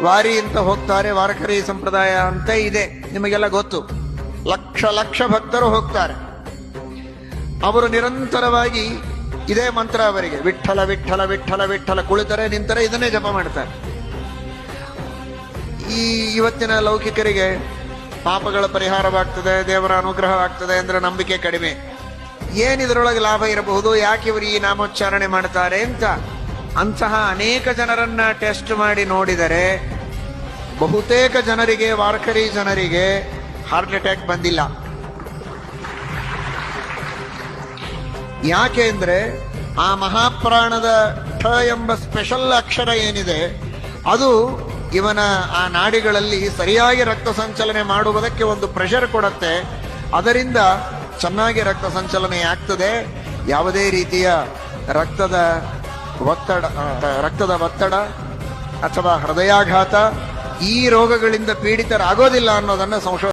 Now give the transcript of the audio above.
ವಾರಿ ಅಂತ ಹೋಗ್ತಾರೆ. ವಾರಕರಿ ಸಂಪ್ರದಾಯ ಅಂತ ಇದೆ, ನಿಮಗೆಲ್ಲ ಗೊತ್ತು. ಲಕ್ಷ ಲಕ್ಷ ಭಕ್ತರು ಹೋಗ್ತಾರೆ. ಅವರು ನಿರಂತರವಾಗಿ ಇದೇ ಮಂತ್ರ ಅವರಿಗೆ, ವಿಠ್ಠಲ ವಿಠ್ಠಲ ವಿಠ್ಠಲ ವಿಠ್ಠಲ. ಕುಳಿತರೆ ನಿಂತರೆ ಇದನ್ನೇ ಜಪ ಮಾಡ್ತಾರೆ. ಇವತ್ತಿನ ಲೌಕಿಕರಿಗೆ ಪಾಪಗಳ ಪರಿಹಾರವಾಗ್ತದೆ, ದೇವರ ಅನುಗ್ರಹವಾಗ್ತದೆ ಅಂದ್ರೆ ನಂಬಿಕೆ ಕಡಿಮೆ. ಏನಿದರೊಳಗೆ ಲಾಭ ಇರಬಹುದು, ಯಾಕೆ ಇವರು ಈ ನಾಮೋಚ್ಚಾರಣೆ ಮಾಡ್ತಾರೆ ಅಂತ ಅಂತಹ ಅನೇಕ ಜನರನ್ನ ಟೆಸ್ಟ್ ಮಾಡಿ ನೋಡಿದರೆ ಬಹುತೇಕ ಜನರಿಗೆ, ವಾರಕರಿ ಜನರಿಗೆ ಹಾರ್ಟ್ ಅಟ್ಯಾಕ್ ಬಂದಿಲ್ಲ. ಯಾಕೆ ಅಂದ್ರೆ ಆ ಮಹಾಪ್ರಾಣದ ಠ ಎಂಬ ಸ್ಪೆಷಲ್ ಅಕ್ಷರ ಏನಿದೆ ಅದು ಇವನ ಆ ನಾಡಿಗಳಲ್ಲಿ ಸರಿಯಾಗಿ ರಕ್ತ ಸಂಚಲನೆ ಮಾಡುವುದಕ್ಕೆ ಒಂದು ಪ್ರೆಷರ್ ಕೊಡುತ್ತೆ. ಅದರಿಂದ ಚೆನ್ನಾಗಿ ರಕ್ತ ಸಂಚಲನೆ ಆಗ್ತದೆ. ಯಾವುದೇ ರೀತಿಯ ರಕ್ತದ ಒತ್ತಡ ಅಥವಾ ಹೃದಯಾಘಾತ ಈ ರೋಗಗಳಿಂದ ಪೀಡಿತರಾಗೋದಿಲ್ಲ ಅನ್ನೋದನ್ನ ಸಂಶೋಧನೆ